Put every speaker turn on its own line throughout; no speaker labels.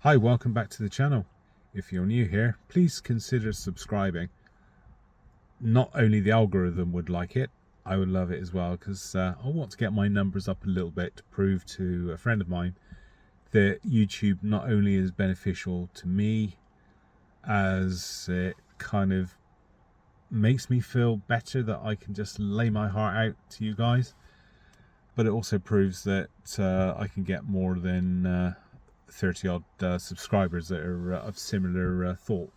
Hi, welcome back to the channel. If you're new here, please consider subscribing. Not only the algorithm would like it, I would love it as well, because I want to get my numbers up a little bit to prove to a friend of mine that YouTube not only is beneficial to me, as it kind of makes me feel better that I can just lay my heart out to you guys, but it also proves that I can get more than 30 odd subscribers that are of similar thought.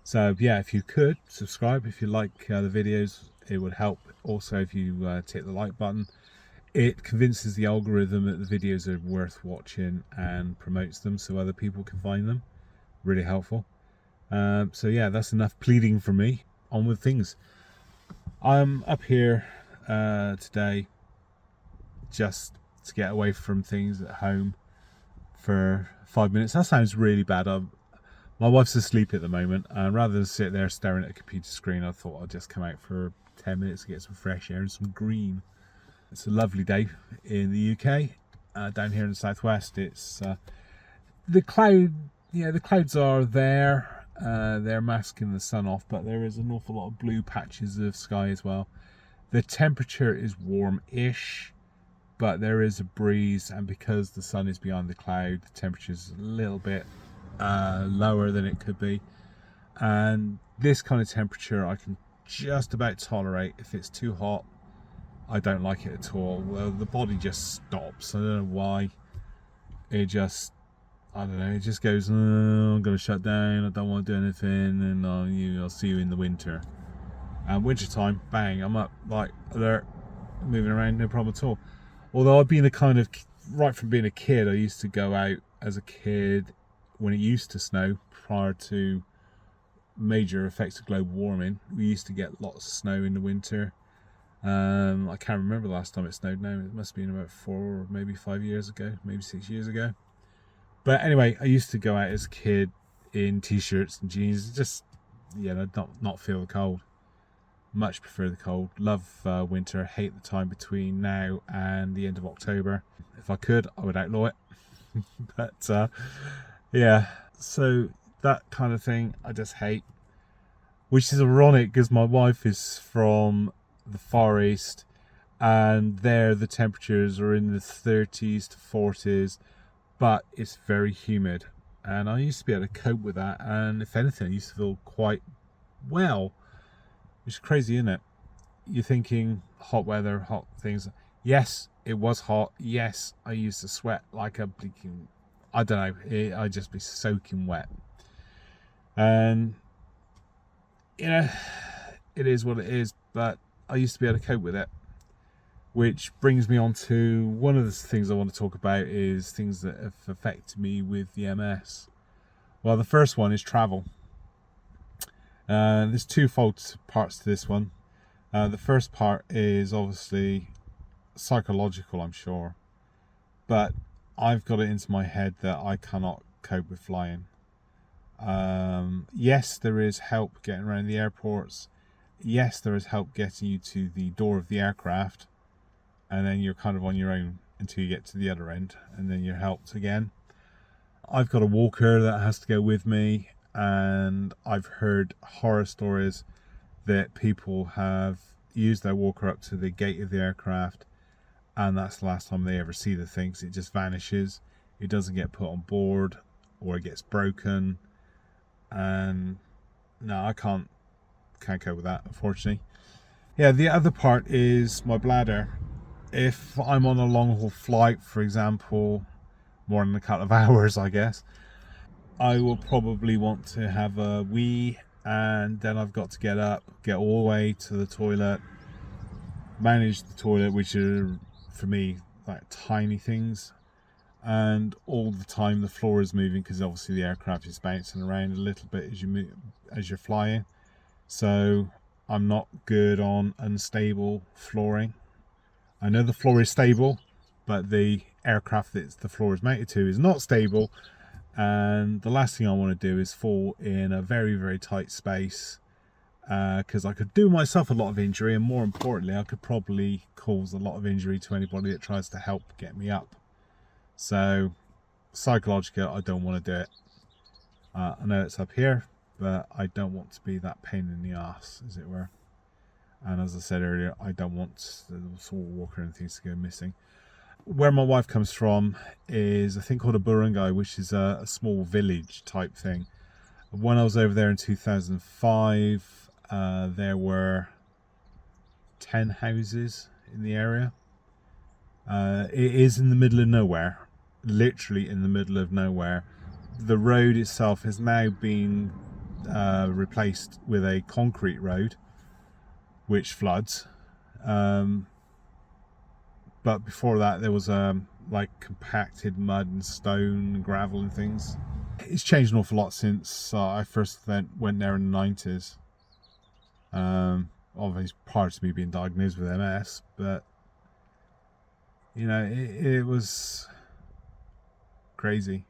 So yeah, if you could subscribe, if you like the videos, it would help. Also, if you hit the like button, it convinces the algorithm that the videos are worth watching and promotes them so other people can find them. Really helpful. So yeah, that's enough pleading from me. On with things. I'm up here today just to get away from things at home for 5 minutes. That sounds really bad. My wife's asleep at the moment, and rather than sit there staring at a computer screen, I thought I'd just come out for 10 minutes to get some fresh air and some green. It's a lovely day in the UK. Down here in the southwest, it's the clouds are there. They're masking the sun off, but there is an awful lot of blue patches of sky as well. The temperature is warm-ish, but there is a breeze, and because the sun is behind the cloud, the temperature is a little bit lower than it could be. And this kind of temperature I can just about tolerate. If it's too hot, I don't like it at all. Well, the body just stops. I don't know why. It just, I don't know, it just goes, oh, I'm going to shut down, I don't want to do anything, and I'll see you in the winter. And winter time, bang, I'm up, like, alert, moving around, no problem at all. Although I've been right from being a kid, I used to go out as a kid when it used to snow, prior to major effects of global warming. We used to get lots of snow in the winter. I can't remember the last time it snowed now. It must have been about 4 or maybe 5 years ago, maybe 6 years ago. But anyway, I used to go out as a kid in t-shirts and jeans, just, you know, not feel the cold. Much prefer the cold. Love winter. Hate the time between now and the end of October. If I could, I would outlaw it. But yeah, so that kind of thing I just hate. Which is ironic because my wife is from the Far East, and there the temperatures are in the 30s to 40s, but it's very humid. And I used to be able to cope with that, and if anything, I used to feel quite well. Which is crazy, isn't it? You're thinking hot weather, hot things. Yes, it was hot. Yes, I used to sweat like a bleaking, I don't know, I'd just be soaking wet. And, you know, it is what it is, but I used to be able to cope with it. Which brings me on to one of the things I want to talk about is things that have affected me with the MS. Well, the first one is travel. There's twofold parts to this one. The first part is obviously psychological, I'm sure, but I've got it into my head that I cannot cope with flying. Yes, there is help getting around the airports. Yes, there is help getting you to the door of the aircraft, and then you're kind of on your own until you get to the other end, and then you're helped again. I've got a walker that has to go with me, and I've heard horror stories that people have used their walker up to the gate of the aircraft, and that's the last time they ever see the thing. It just vanishes. It doesn't get put on board, or it gets broken. And no, I can't cope with that, unfortunately. Yeah, the other part is my bladder. If I'm on a long haul flight, for example, more than a couple of hours, I guess, I will probably want to have a wee, and then I've got to get up, get all the way to the toilet, manage the toilet, which are for me like tiny things, and all the time the floor is moving because obviously the aircraft is bouncing around a little bit as you move, as you're flying. So I'm not good on unstable flooring. I know the floor is stable, but the aircraft that the floor is mounted to is not stable. And the last thing I want to do is fall in a very, very tight space, because I could do myself a lot of injury, and more importantly, I could probably cause a lot of injury to anybody that tries to help get me up. So psychologically, I don't want to do it. I know it's up here, but I don't want to be that pain in the ass, as it were. And as I said earlier, I don't want the sort of walker and things to go missing. Where my wife comes from is a thing called a barangay, which is a small village type thing. When I was over there in 2005, there were 10 houses in the area. It is in the middle of nowhere, literally in the middle of nowhere. The road itself has now been replaced with a concrete road, which floods. But before that, there was like compacted mud and stone and gravel and things. It's changed an awful lot since I first went there in the 90s. Obviously prior to me being diagnosed with MS, but you know, it was crazy.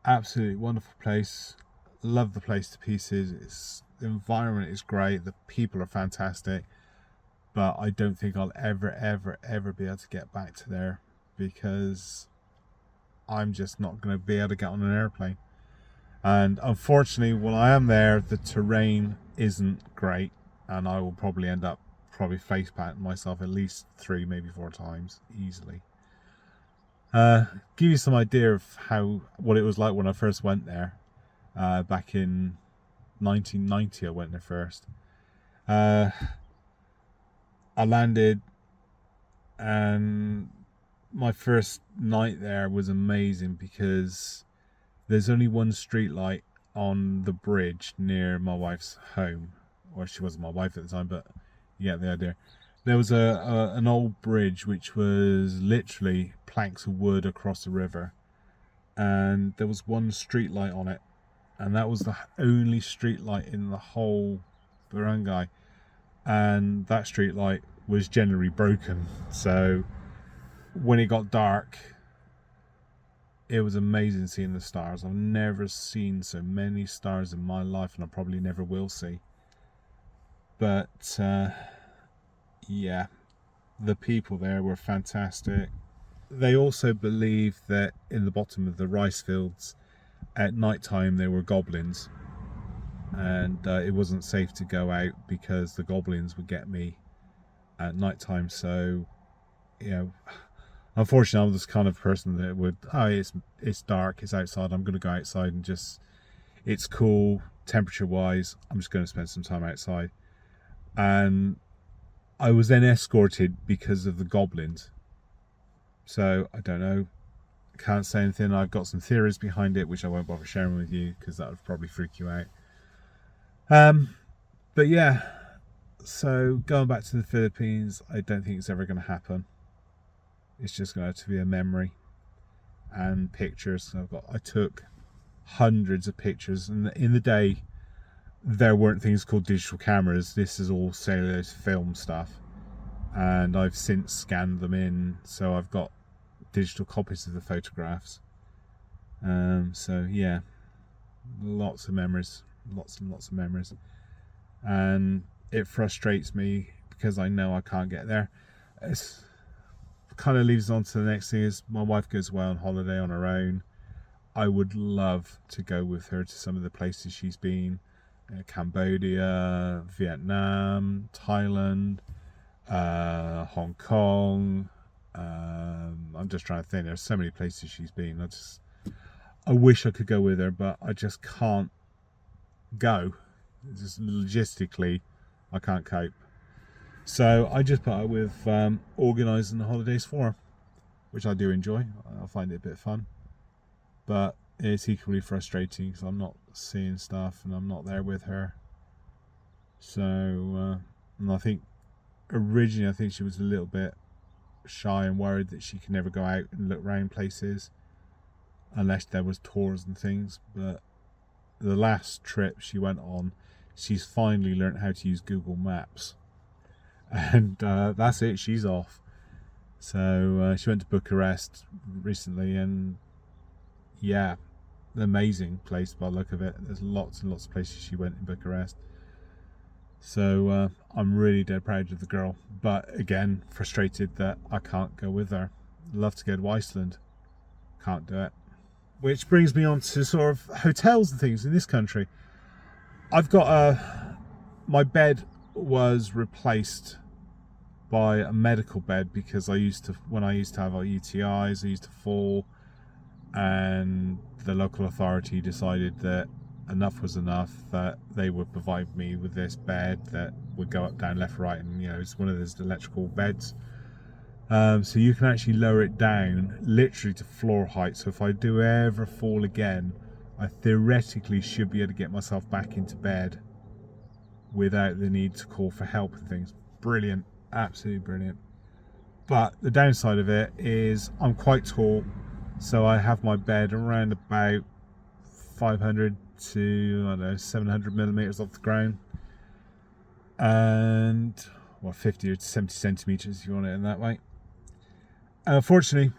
Absolutely wonderful place. Love the place to pieces. The environment is great. The people are fantastic. But I don't think I'll ever be able to get back to there, because I'm just not going to be able to get on an airplane. And unfortunately, when I am there, the terrain isn't great, and I will probably end up face planting myself at least 3, maybe 4 times easily. Give you some idea of what it was like when I first went there. Back in 1990, I went there first. I landed, and my first night there was amazing because there's only one street light on the bridge near my wife's home. Or she wasn't my wife at the time, but you get the idea. There was an old bridge which was literally planks of wood across the river, and there was one street light on it, and that was the only street light in the whole barangay. And that street light was generally broken, so when it got dark, it was amazing seeing the stars. I've never seen so many stars in my life, and I probably never will see. But yeah, the people there were fantastic. They also believe that in the bottom of the rice fields at night time there were goblins, and it wasn't safe to go out because the goblins would get me at night time. So, you know, unfortunately, I'm this kind of person that would, it's dark, it's outside, I'm going to go outside and just, it's cool temperature wise, I'm just going to spend some time outside. And I was then escorted because of the goblins. So I don't know, can't say anything. I've got some theories behind it which I won't bother sharing with you because that would probably freak you out. But yeah, so going back to the Philippines, I don't think it's ever going to happen. It's just going to have to be a memory and pictures. I took hundreds of pictures, and in the day there weren't things called digital cameras. This is all cellular film stuff, and I've since scanned them in, so I've got digital copies of the photographs. So yeah, lots of memories, lots and lots of memories, and it frustrates me because I know I can't get there. It's kind of leaves on to the next thing. Is my wife goes away on holiday on her own. I would love to go with her to some of the places she's been. Cambodia, Vietnam, Thailand, Hong Kong. I'm just trying to think. There's so many places she's been. I wish I could go with her, but I just can't go. Just logistically, I can't cope. So I just put up with organising the holidays for her, which I do enjoy. I find it a bit fun, but it's equally frustrating because I'm not seeing stuff and I'm not there with her. So and I think originally she was a little bit shy and worried that she could never go out and look around places unless there was tours and things. But the last trip she went on, she's finally learned how to use Google Maps, and that's it, she's off. So she went to Bucharest recently, and yeah, amazing place by the look of it. There's lots and lots of places she went in Bucharest. So I'm really dead proud of the girl, but again frustrated that I can't go with her. I'd love to go to Iceland. Can't do it. Which brings me on to sort of hotels and things in this country. I've got my bed was replaced by a medical bed because when I used to have UTIs, I used to fall, and the local authority decided that enough was enough, that they would provide me with this bed that would go up, down, left, right, and it's one of those electrical beds. So you can actually lower it down literally to floor height. So if I do ever fall again, I theoretically should be able to get myself back into bed without the need to call for help and things. Brilliant, absolutely brilliant. But the downside of it is I'm quite tall, so I have my bed around about 500 to, I don't know, 700 millimeters off the ground, and 50 or 70 centimeters if you want it in that way. Unfortunately,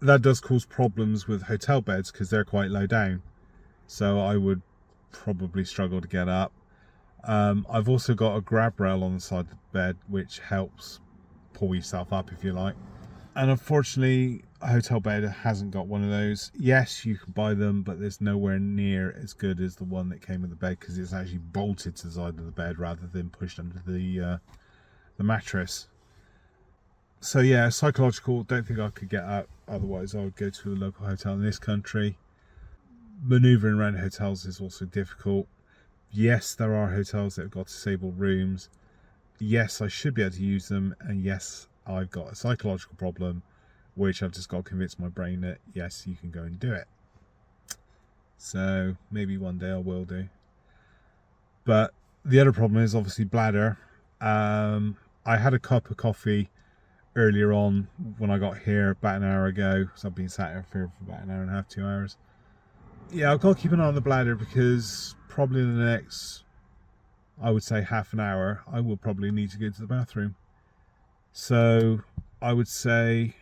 that does cause problems with hotel beds because they're quite low down, so I would probably struggle to get up. I've also got a grab rail on the side of the bed which helps pull yourself up if you like, and unfortunately a hotel bed hasn't got one of those. Yes, you can buy them, but there's nowhere near as good as the one that came with the bed because it's actually bolted to the side of the bed rather than pushed under the mattress. So yeah, psychological, don't think I could get out, otherwise I would go to a local hotel in this country. Manoeuvring around hotels is also difficult. Yes, there are hotels that have got disabled rooms. Yes, I should be able to use them, and yes, I've got a psychological problem which I've just got to convince my brain that yes, you can go and do it. So maybe one day I will do. But the other problem is obviously bladder. I had a cup of coffee earlier on when I got here about an hour ago, so I've been sat here for about an hour and a half, 2 hours. Yeah, I've got to keep an eye on the bladder because probably in the next, I would say, half an hour, I will probably need to go to the bathroom. So I would say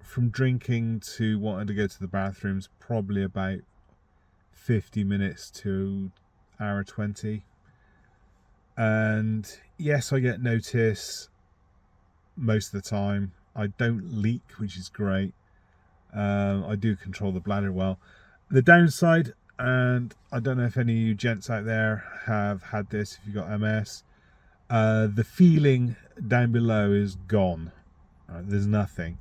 from drinking to wanting to go to the bathrooms, probably about 50 minutes to hour 20. And yes, I get notice most of the time. I don't leak, which is great. I do control the bladder well. The downside, and I don't know if any of you gents out there have had this, if you've got MS, the feeling down below is gone. There's nothing.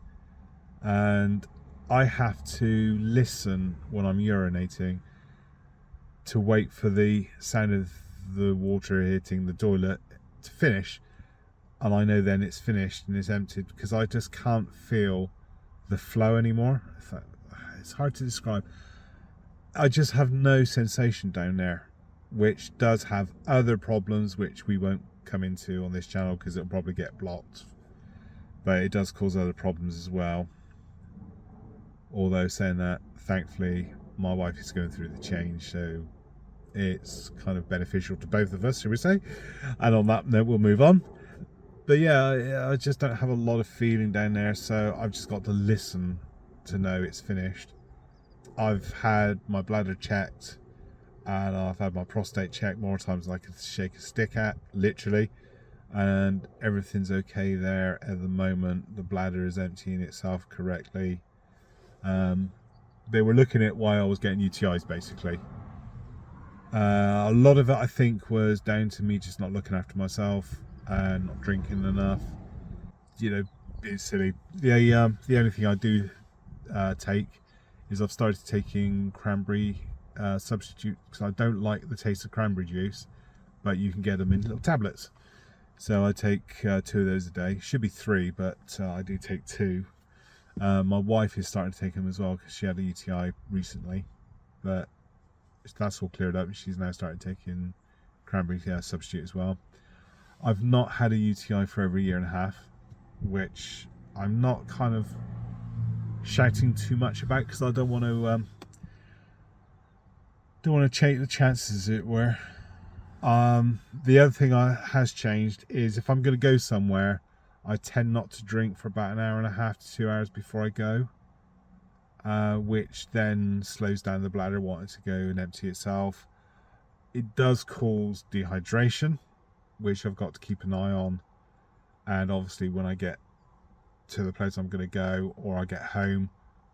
And I have to listen when I'm urinating to wait for the sound of the water hitting the toilet to finish, and I know then it's finished and it's emptied because I just can't feel the flow anymore. It's hard to describe. I just have no sensation down there, which does have other problems which we won't come into on this channel because it'll probably get blocked, but it does cause other problems as well. Although saying that, thankfully my wife is going through the change, so it's kind of beneficial to both of us, shall we say. And on that note, we'll move on. But yeah, I just don't have a lot of feeling down there, so I've just got to listen to know it's finished. I've had my bladder checked and I've had my prostate checked more times than I could shake a stick at, literally, and everything's okay there at the moment. The bladder is emptying itself correctly. They were looking at why I was getting UTIs basically. A lot of it I think was down to me just not looking after myself and not drinking enough. It's silly. The only thing I do take is I've started taking cranberry substitute because I don't like the taste of cranberry juice, but you can get them in little tablets. So I take 2 of those a day. Should be 3, but I do take 2. My wife is starting to take them as well because she had a UTI recently, but that's all cleared up. She's now started taking cranberry substitute as well. I've not had a UTI for over 1.5 years, which I'm not kind of shouting too much about because I don't want to change the chances, as it were. The other thing has changed is if I'm going to go somewhere, I tend not to drink for about 1.5 hours to 2 hours before I go, which then slows down the bladder wanting to go and empty itself. It does cause dehydration, which I've got to keep an eye on, and obviously when I get to the place I'm going to go or I get home,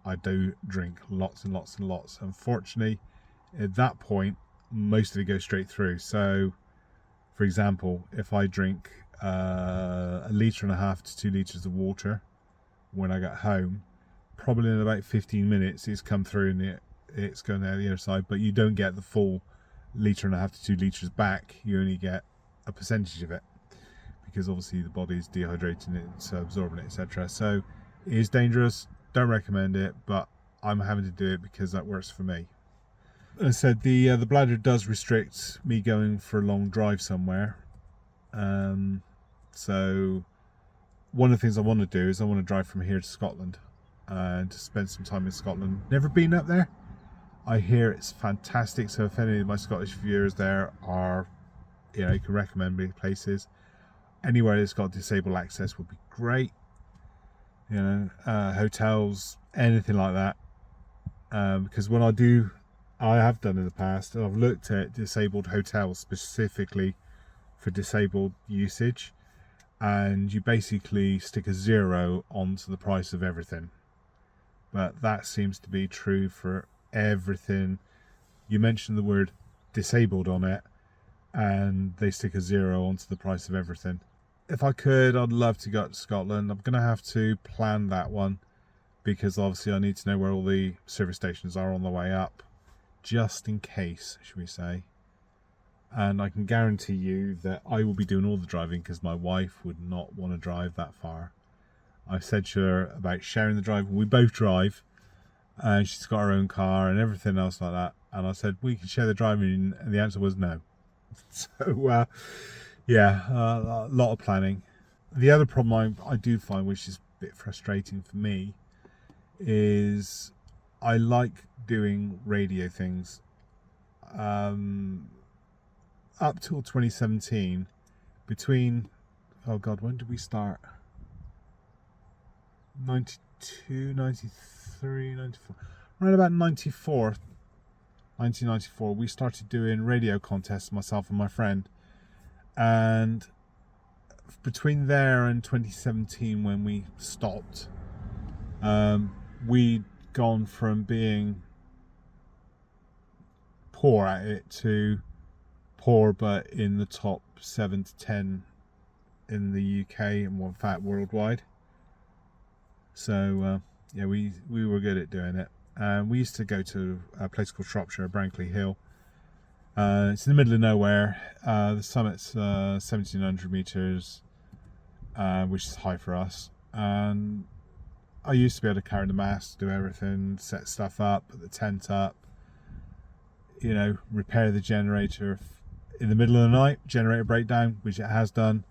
I do drink lots and lots and lots. Unfortunately, at that point, most of it goes straight through. So, for example, if I drink 1.5 to 2 litres of water when I get home, probably in about 15 minutes it's come through and it's going out the other side, but you don't get the full 1.5 to 2 litres back. You only get a percentage of it, because obviously the body is dehydrating it, it's absorbing it, etc. So it is dangerous, don't recommend it, but I'm having to do it because that works for me. As I said, the bladder does restrict me going for a long drive somewhere. So one of the things I want to do is I want to drive from here to Scotland and to spend some time in Scotland. Never been up there. I hear it's fantastic, so if any of my Scottish viewers there are, you know, you can recommend me places. Anywhere that's got disabled access would be great. You know, hotels, anything like that. Because when I have done in the past, I've looked at disabled hotels specifically for disabled usage, and you basically stick a 0 onto the price of everything. But that seems to be true for everything. You mention the word disabled on it and they stick a 0 onto the price of everything. If I could, I'd love to go to Scotland. I'm gonna have to plan that one, because obviously I need to know where all the service stations are on the way up, just in case, should we say. And I can guarantee you that I will be doing all the driving, because my wife would not want to drive that far. I said to her about sharing the drive. We both drive, and she's got her own car and everything else like that. And I said, we can share the driving, and the answer was no. So, yeah, a lot of planning. The other problem I do find, which is a bit frustrating for me, is I like doing radio things. Up till 2017, between, oh God, when did we start? 92, 93, 94. Around about 1994, we started doing radio contests, myself and my friend. And between there and 2017, when we stopped, we'd gone from being poor at it to poor but in the top 7 to 10 in the UK and in fact worldwide. So yeah, we were good at doing it. We used to go to a place called Shropshire, Brankley Hill. It's in the middle of nowhere. The summit's 1,700 meters, which is high for us. And I used to be able to carry the mast, do everything, set stuff up, put the tent up, you know, repair the generator. In the middle of the night, generator breakdown, which it has done,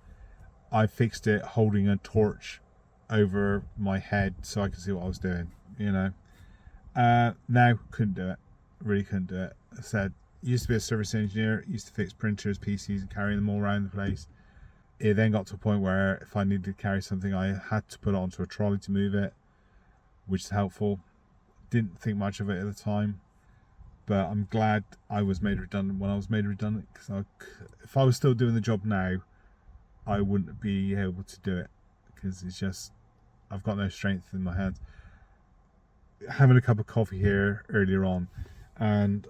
I fixed it holding a torch over my head so I could see what I was doing, you know. Now, couldn't do it. Really couldn't do it. I said, used to be a service engineer, used to fix printers, PCs and carry them all around the place. It then got to a point where if I needed to carry something, I had to put it onto a trolley to move it, which is helpful. Didn't think much of it at the time, but I'm glad I was made redundant when I was made redundant, because if I was still doing the job now, I wouldn't be able to do it, because it's just, I've got no strength in my hands. Having a cup of coffee here earlier on, and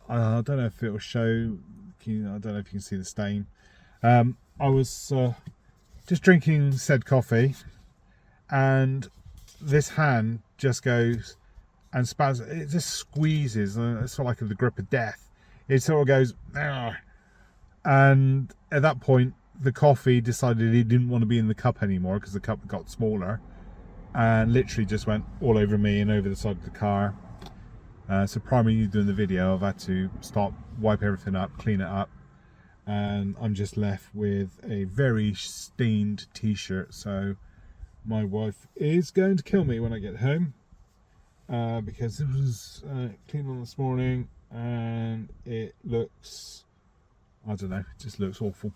I don't know if it will show, I don't know if you can see the stain. I was just drinking said coffee, and this hand just goes and spasms. It just squeezes. It's sort of like the grip of death. It sort of goes, "Argh." And at that point, the coffee decided it didn't want to be in the cup anymore, because the cup got smaller, and literally just went all over me and over the side of the car. So primarily doing the video, I've had to stop, wipe everything up, clean it up, and I'm just left with a very stained t-shirt. So my wife is going to kill me when I get home, because it was cleaned on this morning and it looks, I don't know, it just looks awful.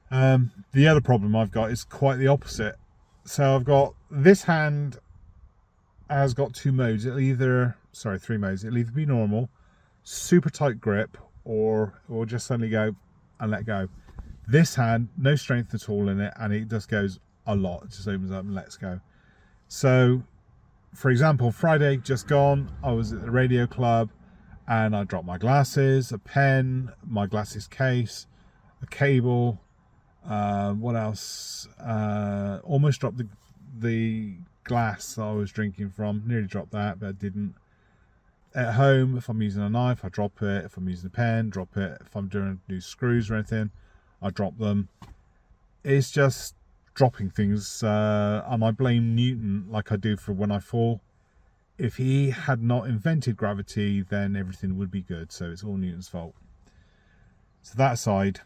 The other problem I've got is quite the opposite. So I've got this hand has got 2 modes. It'll either, sorry, 3 modes. It'll either be normal, super tight grip, or just suddenly go and let go. This hand, no strength at all in it, and it just goes a lot. It just opens up and lets go. So for example, Friday just gone, I was at the radio club and I dropped my glasses, a pen, my glasses case, a cable, what else? Almost dropped the glass I was drinking from. Nearly dropped that, but I didn't. At home, if I'm using a knife, I drop it. If I'm using a pen, drop it. If I'm doing new screws or anything, I drop them. It's just dropping things, and I blame Newton like I do for when I fall. If he had not invented gravity, then everything would be good. So it's all Newton's fault. So that aside,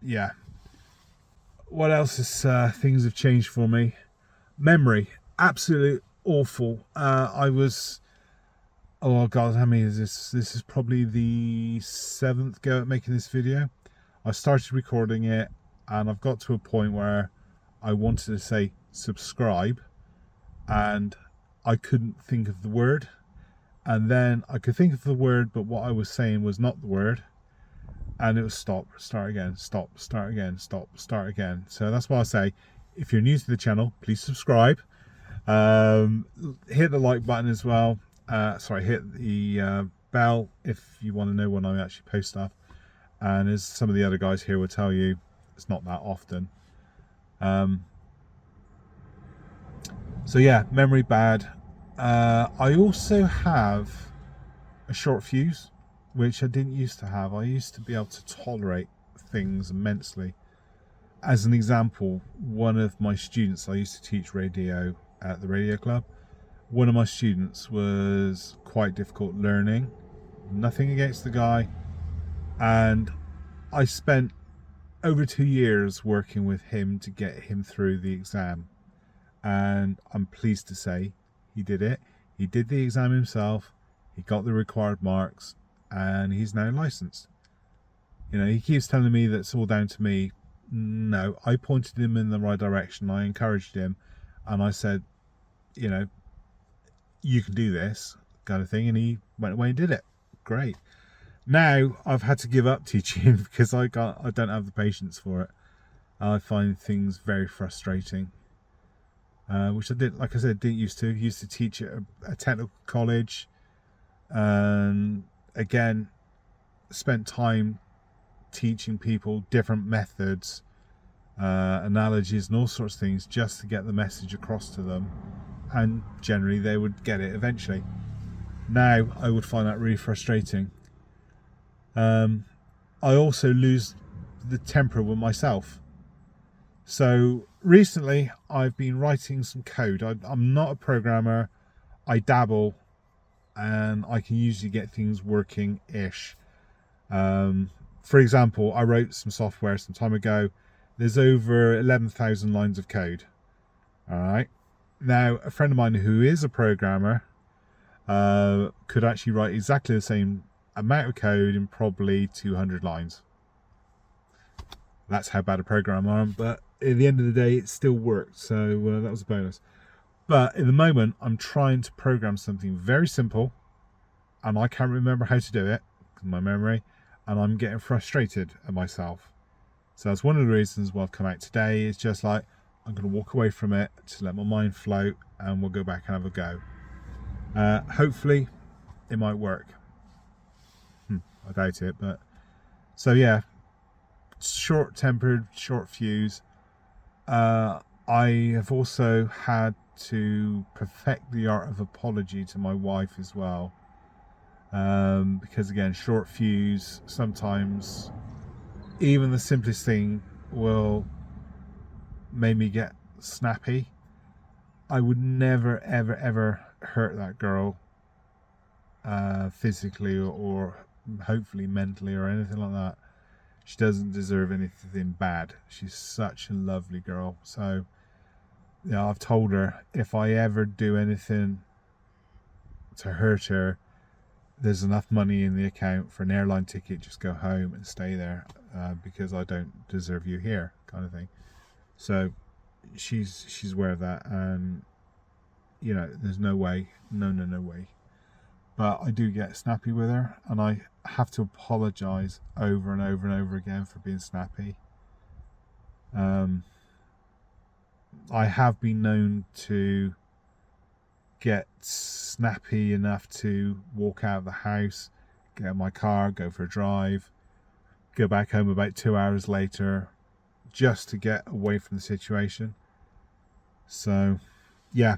yeah. What else is things have changed for me? Memory, absolutely awful. I was, oh god, how many is this? This is probably the 7th go at making this video. I started recording it and I've got to a point where I wanted to say subscribe and I couldn't think of the word, and then I could think of the word but what I was saying was not the word, and it was stop, start again, stop, start again, stop, start again. So that's why I say, if you're new to the channel, please subscribe, hit the like button as well, hit the bell if you want to know when I actually post stuff, and as some of the other guys here will tell you, it's not that often. So yeah, memory bad. I also have a short fuse, which I didn't used to have. I used to be able to tolerate things immensely. As an example, one of my students, I used to teach radio at the radio club. One of my students was quite difficult learning. Nothing against the guy. And I spent over 2 years working with him to get him through the exam. And I'm pleased to say he did it. He did the exam himself. He got the required marks and he's now licensed. You know, he keeps telling me that it's all down to me. No, I pointed him in the right direction. I encouraged him and I said, you know, you can do this kind of thing. And he went away and did it. Great. Now I've had to give up teaching because I don't have the patience for it. I find things very frustrating. Which I did, like I said, didn't used to. Used to teach at a technical college, and again, spent time teaching people different methods, analogies, and all sorts of things, just to get the message across to them, and generally they would get it eventually. Now I would find that really frustrating. I also lose the temper with myself. So recently I've been writing some code. I'm not a programmer. I dabble and I can usually get things working-ish. For example, I wrote some software some time ago. There's over 11,000 lines of code. All right. Now, a friend of mine who is a programmer could actually write exactly the same amount of code in probably 200 lines. That's how bad a programmer I am, but at the end of the day, it still worked. So that was a bonus. But at the moment, I'm trying to program something very simple, and I can't remember how to do it because my memory, and I'm getting frustrated at myself. So that's one of the reasons why I've come out today. Is just like, I'm going to walk away from it to let my mind float, and we'll go back and have a go. Hopefully, it might work. I doubt it, but so yeah, short-tempered, short fuse. I have also had to perfect the art of apology to my wife as well, because again, short fuse, sometimes even the simplest thing will make me get snappy. I would never ever ever hurt that girl physically or hopefully mentally or anything like that. She doesn't deserve anything bad. She's such a lovely girl. So, you know, I've told her if I ever do anything to hurt her, there's enough money in the account for an airline ticket. Just go home and stay there, because I don't deserve you here, kind of thing. So, she's aware of that, and you know, there's no way, no way. But I do get snappy with her, and I have to apologize over and over and over again for being snappy. I have been known to get snappy enough to walk out of the house, get in my car, go for a drive, go back home about 2 hours later, just to get away from the situation. So yeah,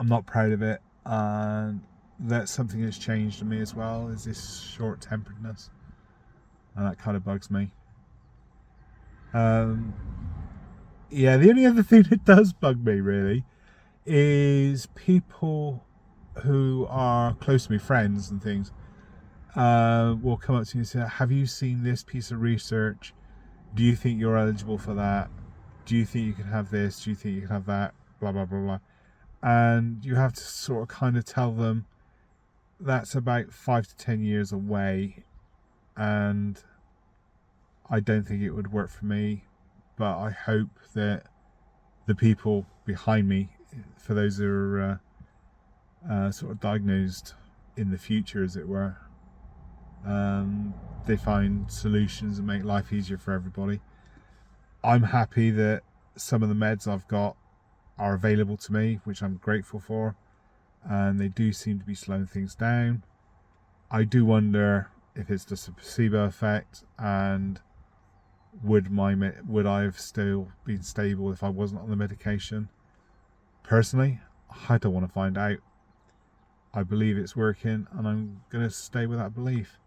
I'm not proud of it, and that's something that's changed in me as well, is this short-temperedness, and that kind of bugs me. Yeah, the only other thing that does bug me really is people who are close to me, friends and things, will come up to me and say, have you seen this piece of research? Do you think you're eligible for that? Do you think you can have this? Do you think you can have that? Blah, blah, blah, blah. And you have to sort of kind of tell them that's about 5 to 10 years away, and I don't think it would work for me, but I hope that the people behind me, for those who are sort of diagnosed in the future, as it were, they find solutions and make life easier for everybody. I'm happy that some of the meds I've got are available to me, which I'm grateful for, and they do seem to be slowing things down. I do wonder if it's just a placebo effect, and would I have still been stable if I wasn't on the medication? Personally, I don't want to find out. I believe it's working, and I'm going to stay with that belief.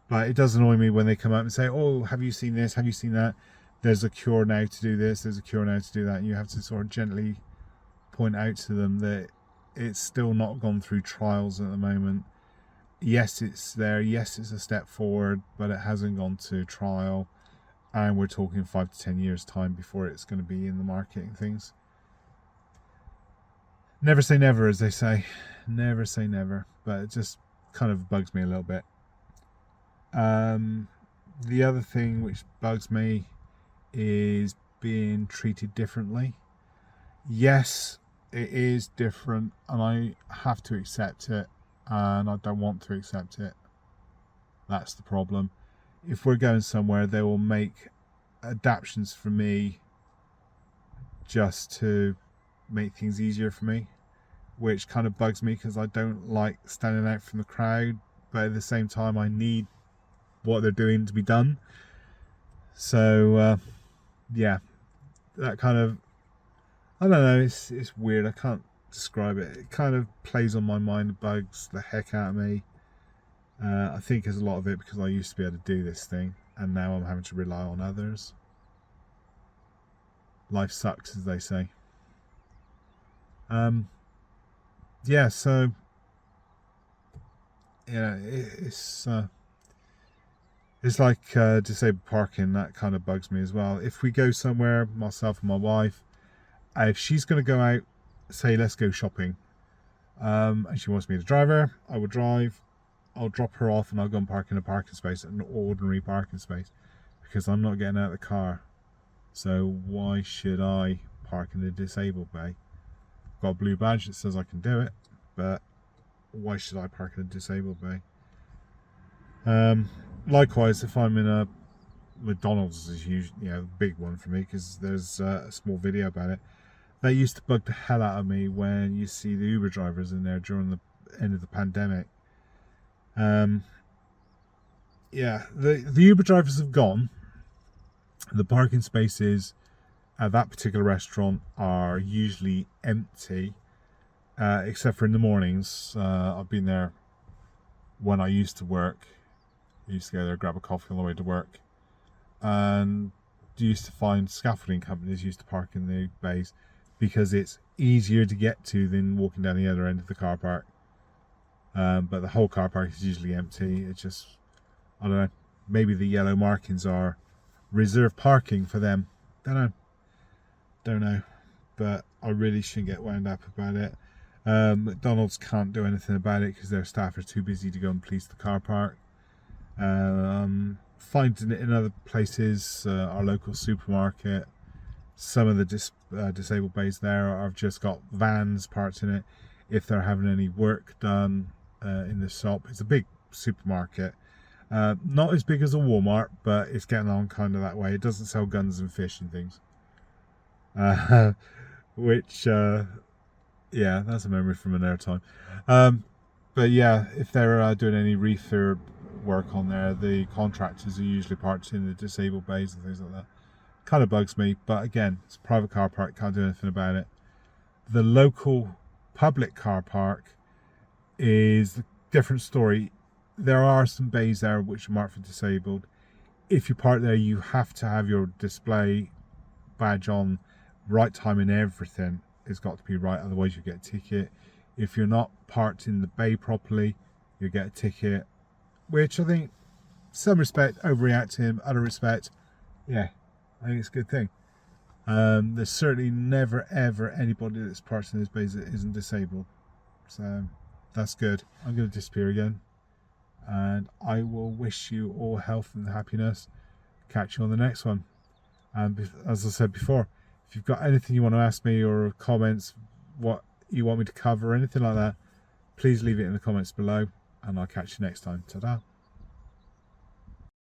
But it does annoy me when they come up and say, oh, have you seen this? Have you seen that? There's a cure now to do this. There's a cure now to do that. And you have to sort of gently point out to them that it's still not gone through trials at the moment. Yes, it's there. Yes, it's a step forward, but it hasn't gone to trial. And we're talking 5 to 10 years time before it's going to be in the market and things. Never say never, as they say. Never say never. But it just kind of bugs me a little bit. The other thing which bugs me is being treated differently. Yes, it is different, and I have to accept it, and I don't want to accept it. That's the problem. If we're going somewhere, they will make adaptations for me just to make things easier for me, which kind of bugs me because I don't like standing out from the crowd, but at the same time I need what they're doing to be done. So yeah, that kind of, I don't know, it's weird. I can't describe it. It kind of plays on my mind. It bugs the heck out of me. I think there's a lot of it because I used to be able to do this thing, and now I'm having to rely on others. Life sucks, as they say. Yeah, so yeah, it's like disabled parking. That kind of bugs me as well. If we go somewhere, myself and my wife, if she's going to go out, say let's go shopping, and she wants me to drive her, I will drive. I'll drop her off and I'll go and park in a parking space, an ordinary parking space, because I'm not getting out of the car. So why should I park in the disabled bay? I've got a blue badge that says I can do it, but why should I park in a disabled bay? Likewise, if I'm in a McDonald's, is usually a big one for me because there's a small video about it. That used to bug the hell out of me when you see the Uber drivers in there during the end of the pandemic. Yeah, the Uber drivers have gone. The parking spaces at that particular restaurant are usually empty, except for in the mornings. I've been there when I used to work. I used to go there, grab a coffee on the way to work, and used to find scaffolding companies used to park in the bays because it's easier to get to than walking down the other end of the car park. But the whole car park is usually empty. It's just, I don't know, maybe the yellow markings are reserved parking for them. Don't know, but I really shouldn't get wound up about it. McDonald's can't do anything about it because their staff are too busy to go and police the car park. Finding it in other places, our local supermarket, some of the disabled bays there have just got vans parked in it if they're having any work done in the shop. It's a big supermarket, not as big as a Walmart, but it's getting on kind of that way. It doesn't sell guns and fish and things, which Yeah, that's a memory from another time. But yeah, if they're doing any refurb work on there, the contractors are usually parked in the disabled bays and things like that. Kind of bugs me, but again, it's a private car park, can't do anything about it. The local public car park is a different story. There are some bays there which are marked for disabled. If you park there, you have to have your display badge on, right time and everything has got to be right, otherwise you get a ticket. If you're not parked in the bay properly, you get a ticket, which I think, some respect, overreacting, other respect, yeah, I think it's a good thing. There's certainly never ever anybody that's parked in this bays that isn't disabled, so that's good. I'm going to disappear again, and I will wish you all health and happiness. Catch you on the next one. And as I said before, if you've got anything you want to ask me or comments, what you want me to cover, anything like that, please leave it in the comments below, and I'll catch you next time. Ta-da.